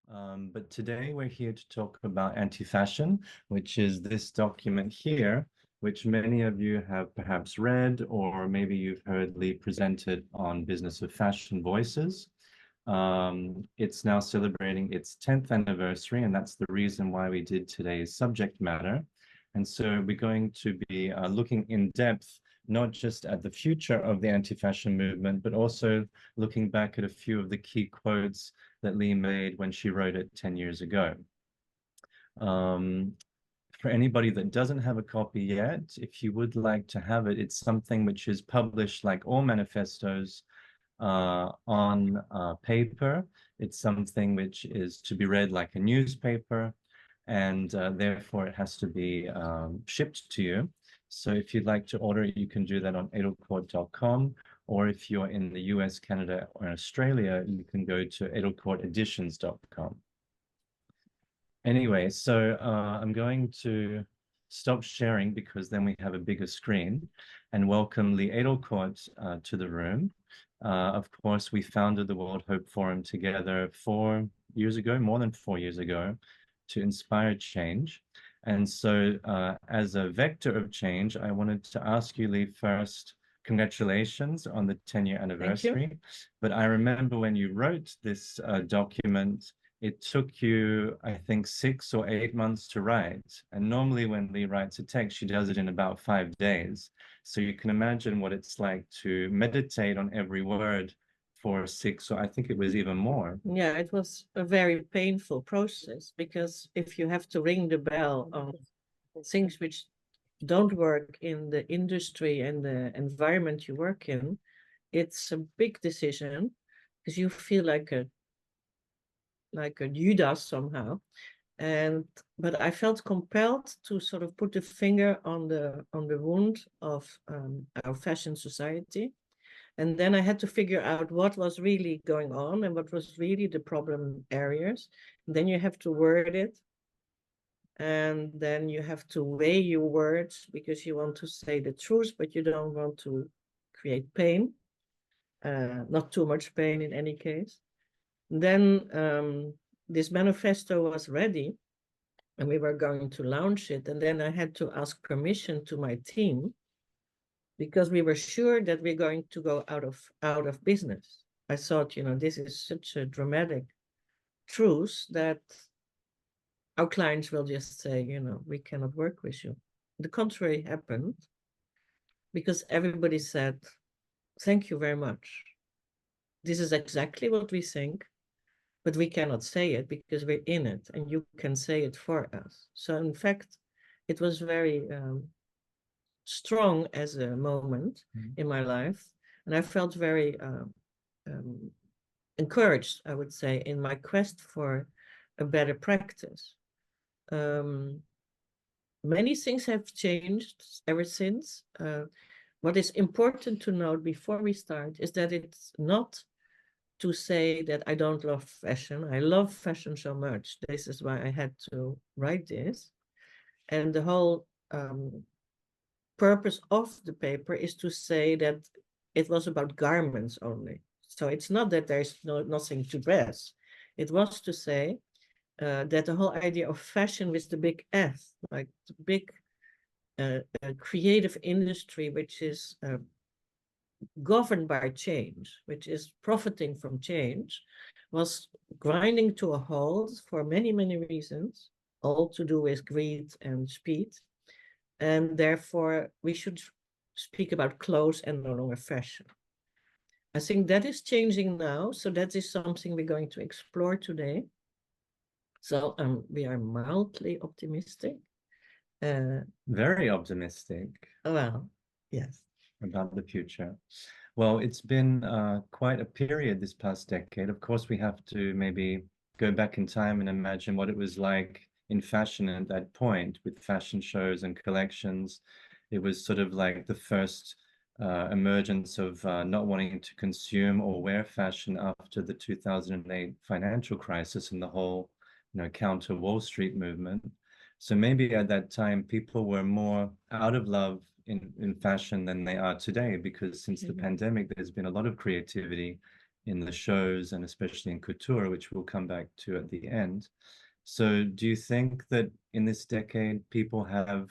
But today we're here to talk about Antifashion, which is this document here, which many of you have perhaps read, or maybe you've heard Lee presented on Business of Fashion Voices. It's now celebrating its 10th anniversary, and that's the reason why we did today's subject matter. And so we're going to be looking in depth, not just at the future of the anti-fashion movement, but also looking back at a few of the key quotes that Lee made when she wrote it 10 years ago. For anybody that doesn't have a copy yet, if you would like to have it, it's something which is published like all manifestos on paper. It's something which is to be read like a newspaper, and therefore it has to be shipped to you. So if you'd like to order it, you can do that on edelkoort.com, or if you're in the US, Canada, or Australia, you can go to edelkoorteditions.com. Anyway, so I'm going to stop sharing because then we have a bigger screen, and welcome Lee Edelkoort to the room. Of course, we founded the World Hope Forum together 4 years ago, more than 4 years ago, to inspire change. And so as a vector of change, I wanted to ask you, Lee, first, congratulations on the 10-year anniversary. But I remember when you wrote this document, it took you, I think, 6 or 8 months to write. And normally when Lee writes a text, she does it in about 5 days. So you can imagine what it's like to meditate on every word for 6, or I think it was even more. Yeah, it was a very painful process, because if you have to ring the bell on things which don't work in the industry and the environment you work in, it's a big decision, because you feel like a Judas somehow. But I felt compelled to sort of put the finger on the wound of our fashion society. And then I had to figure out what was really going on and what was really the problem areas. And then you have to word it. And then you have to weigh your words, because you want to say the truth, but you don't want to create pain. Not too much pain in any case. Then this manifesto was ready, and we were going to launch it. And then I had to ask permission to my team, because we were sure that we're going to go out of business. I thought, this is such a dramatic truth that our clients will just say, we cannot work with you. The contrary happened, because everybody said, thank you very much. This is exactly what we think, but we cannot say it because we're in it, and you can say it for us. So in fact, it was very strong as a moment in my life, and I felt very encouraged, I would say, in my quest for a better practice. Many things have changed ever since. What is important to note before we start is that it's not to say that I don't love fashion. I love fashion so much. This is why I had to write this. And the whole purpose of the paper is to say that it was about garments only. So it's not that there's nothing to dress. It was to say that the whole idea of fashion with the big F, like the big creative industry, which is governed by change, which is profiting from change, was grinding to a halt for many, many reasons, all to do with greed and speed. And therefore, we should speak about clothes and no longer fashion. I think that is changing now. So that is something we're going to explore today. So we are mildly optimistic. Very optimistic. Well, yes. About the future. Well, it's been quite a period this past decade. Of course, we have to maybe go back in time and imagine what it was like in fashion at that point, with fashion shows and collections. It was sort of like the first emergence of not wanting to consume or wear fashion after the 2008 financial crisis and the whole, counter Wall Street movement. So maybe at that time, people were more out of love in fashion than they are today, because since the pandemic, there's been a lot of creativity in the shows and especially in couture, which we'll come back to at the end. So do you think that in this decade people have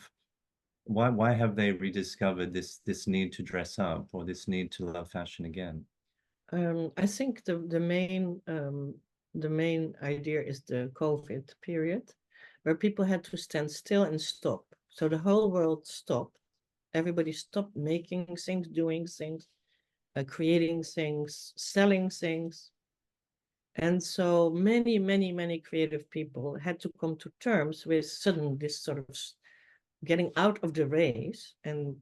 why have they rediscovered this need to dress up or this need to love fashion again? I think the main idea is the COVID period, where people had to stand still and stop. So the whole world stopped. Everybody stopped making things, doing things, creating things, selling things. And so many creative people had to come to terms with sudden this sort of getting out of the race. And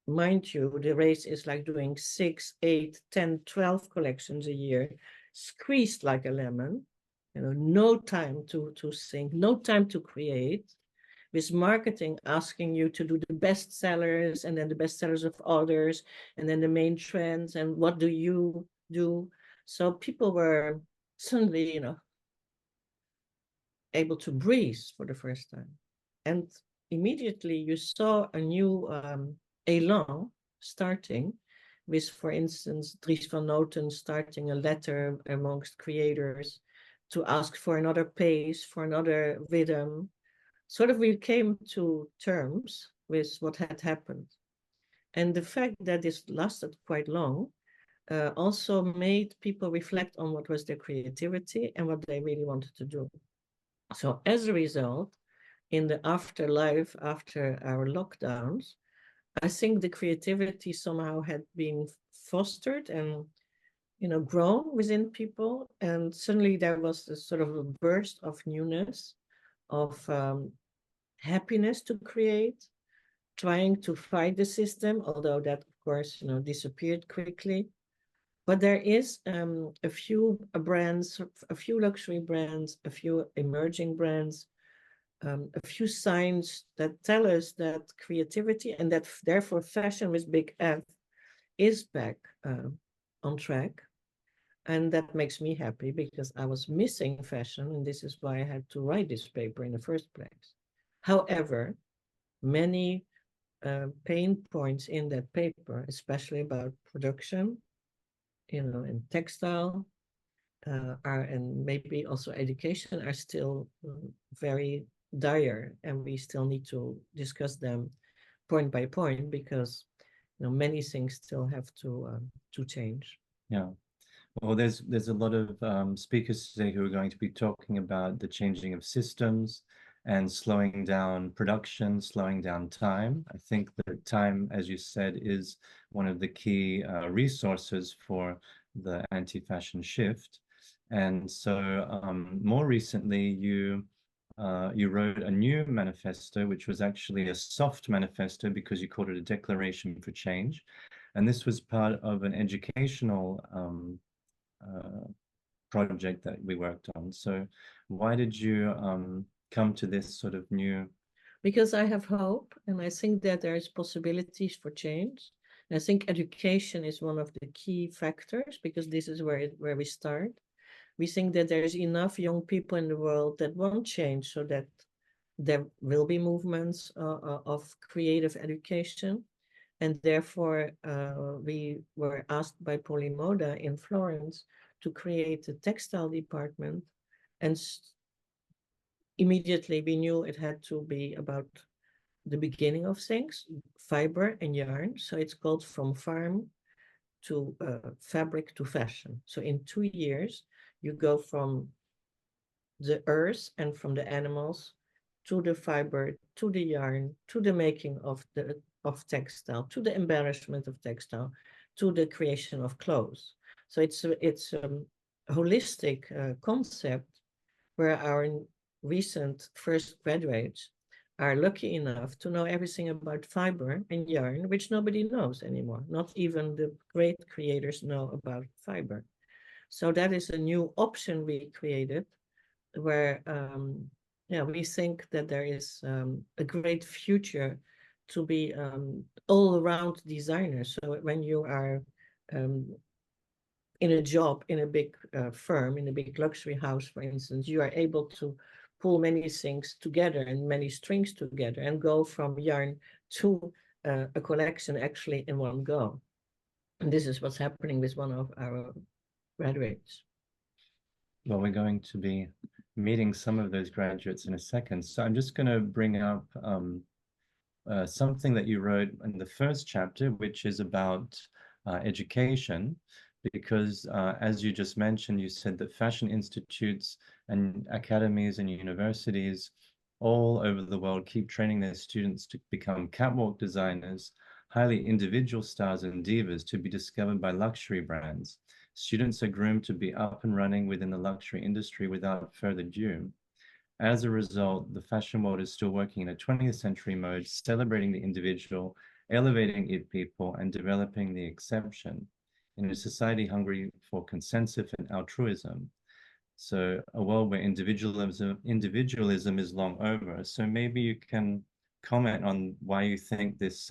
mind you, the race is like doing 6, 8, 10, 12 collections a year, squeezed like a lemon, no time to think, no time to create, with marketing asking you to do the best sellers and then the best sellers of others, and then the main trends, and what do you do? So people were suddenly, able to breathe for the first time. And immediately you saw a new elan starting with, for instance, Dries van Noten starting a letter amongst creators to ask for another pace, for another rhythm. Sort of we came to terms with what had happened. And the fact that this lasted quite long also made people reflect on what was their creativity and what they really wanted to do. So as a result, in the afterlife, after our lockdowns, I think the creativity somehow had been fostered and grown within people, and suddenly there was this sort of a burst of newness, of happiness to create, trying to fight the system, although that of course disappeared quickly. But there is a few brands, a few luxury brands, a few emerging brands, a few signs that tell us that creativity and that therefore fashion with big F is back on track. And that makes me happy because I was missing fashion, and this is why I had to write this paper in the first place. However, many pain points in that paper, especially about production, and textile, and maybe also education, are still very dire, and we still need to discuss them point by point because many things still have to change. Yeah. Well, there's a lot of speakers today who are going to be talking about the changing of systems and slowing down production, slowing down time. I think that time, as you said, is one of the key resources for the anti-fashion shift. And so more recently, you wrote a new manifesto, which was actually a soft manifesto because you called it a declaration for change. And this was part of an educational project that we worked on. So why did you come to this sort of new? Because I have hope, and I think that there is possibilities for change. And I think education is one of the key factors because this is where we start. We think that there is enough young people in the world that want change, so that there will be movements of creative education. And therefore, we were asked by Polymoda in Florence to create a textile department. And immediately we knew it had to be about the beginning of things, fiber and yarn. So it's called From Farm to Fabric to Fashion. So in 2 years, you go from the earth and from the animals to the fiber, to the yarn, to the making of textile, to the embellishment of textile, to the creation of clothes. So it's a holistic concept where our recent first graduates are lucky enough to know everything about fiber and yarn, which nobody knows anymore. Not even the great creators know about fiber. So that is a new option we created where we think that there is a great future to be all-around designer. So when you are in a job in a big firm, in a big luxury house, for instance, you are able to pull many things together and many strings together and go from yarn to a collection actually in one go. And this is what's happening with one of our graduates. Well, we're going to be meeting some of those graduates in a second. So I'm just going to bring up something that you wrote in the first chapter, which is about education, because as you just mentioned, you said that fashion institutes and academies and universities all over the world keep training their students to become catwalk designers, highly individual stars and divas to be discovered by luxury brands. Students are groomed to be up and running within the luxury industry without further ado. As a result, the fashion world is still working in a 20th century mode, celebrating the individual, elevating it people, and developing the exception in a society hungry for consensus and altruism. So a world where individualism is long over. So maybe you can comment on why you think this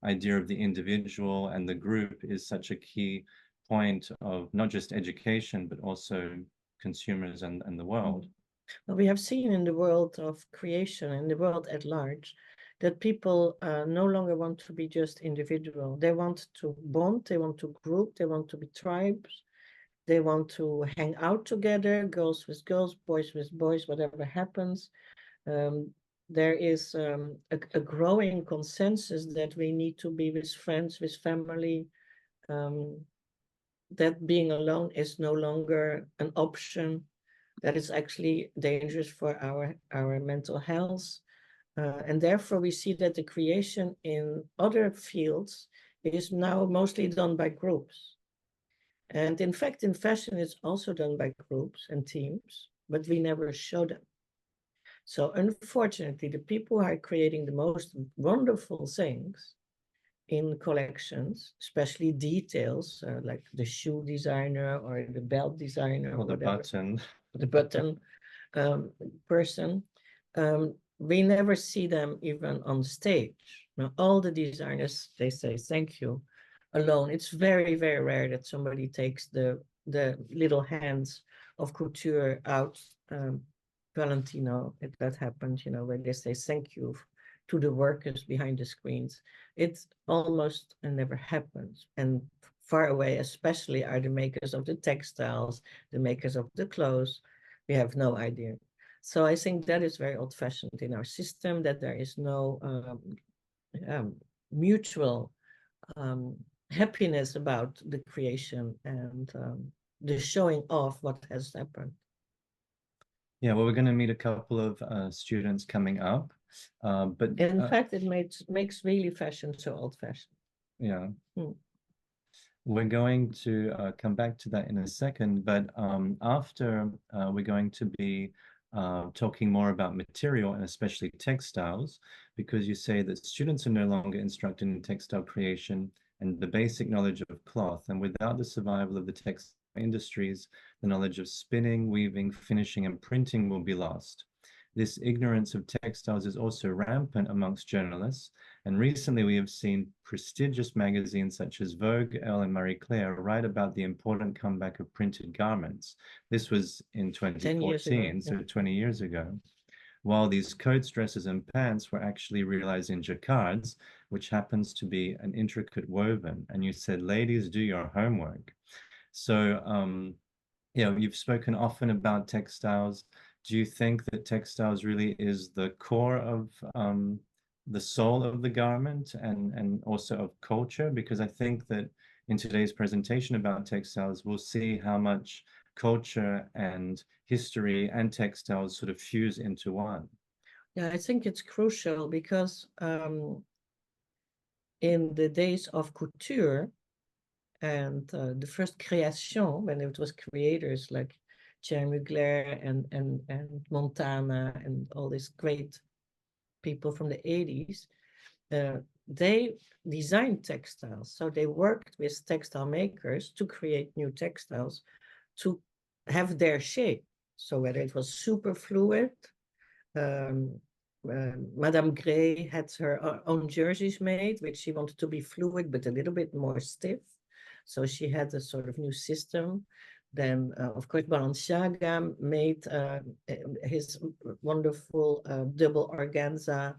idea of the individual and the group is such a key point of not just education, but also consumers and the world. Well, we have seen in the world of creation, in the world at large, that people no longer want to be just individual. They want to bond, they want to group, they want to be tribes, they want to hang out together, girls with girls, boys with boys, whatever happens. There is a growing consensus that we need to be with friends, with family, that being alone is no longer an option, that is actually dangerous for our mental health. And therefore, we see that the creation in other fields is now mostly done by groups. And in fact, in fashion, it's also done by groups and teams, but we never show them. So unfortunately, the people who are creating the most wonderful things in collections, especially details, like the shoe designer or the belt designer or the button. The button person, we never see them even on stage. Now, all the designers, they say thank you alone. It's very, very rare that somebody takes the little hands of couture out. Valentino, that happened, where they say thank you to the workers behind the screens. It almost never happens. And far away, especially, are the makers of the textiles, the makers of the clothes. We have no idea. So I think that is very old-fashioned in our system, that there is no mutual happiness about the creation and the showing off what has happened. Yeah, well, we're going to meet a couple of students coming up, but in fact, it makes really fashion so old-fashioned. Yeah. We're going to come back to that in a second, but after we're going to be talking more about material and especially textiles, because you say that students are no longer instructed in textile creation and the basic knowledge of cloth, and without the survival of the textile industries, the knowledge of spinning, weaving, finishing, and printing will be lost. This ignorance of textiles is also rampant amongst journalists, and recently we have seen prestigious magazines such as Vogue, Elle, and Marie Claire write about the important comeback of printed garments. This was in 2014, so 20 years ago. While these coats, dresses, and pants were actually realized in jacquards, which happens to be an intricate woven. And you said, ladies, do your homework. So, you've spoken often about textiles. Do you think that textiles really is the core of the soul of the garment and also of culture? Because I think that in today's presentation about textiles, we'll see how much culture and history and textiles sort of fuse into one. Yeah, I think it's crucial because in the days of couture and the first création, when it was creators like Thierry Mugler and Montana and all these great people from the 80s, they designed textiles. So they worked with textile makers to create new textiles to have their shape. So whether it was super fluid, Madame Gray had her own jerseys made, which she wanted to be fluid, but a little bit more stiff. So she had a sort of new system. Then, of course, Balenciaga made his wonderful double organza.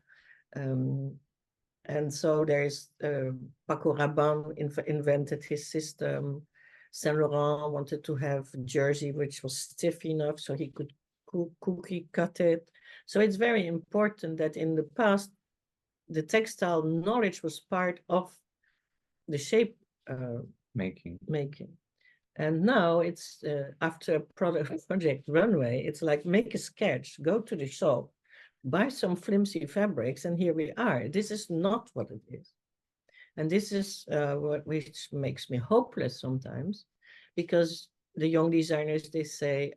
And so there's Paco Rabanne invented his system. Saint Laurent wanted to have a jersey which was stiff enough so he could cookie cut it. So it's very important that in the past, the textile knowledge was part of the shape making. And now it's after project Runway, it's like make a sketch, go to the shop, buy some flimsy fabrics, and here we are. This is not what it is. And this is which makes me hopeless sometimes, because the young designers, they say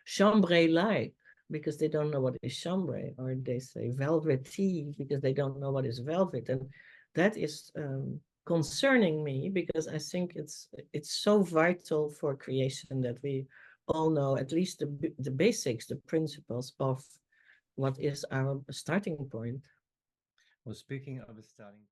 chambray-like, because they don't know what is chambray, or they say velvety because they don't know what is velvet. And that is concerning me, because I think it's so vital for creation that we all know at least the basics, the principles of what is our starting point. Well, speaking of a starting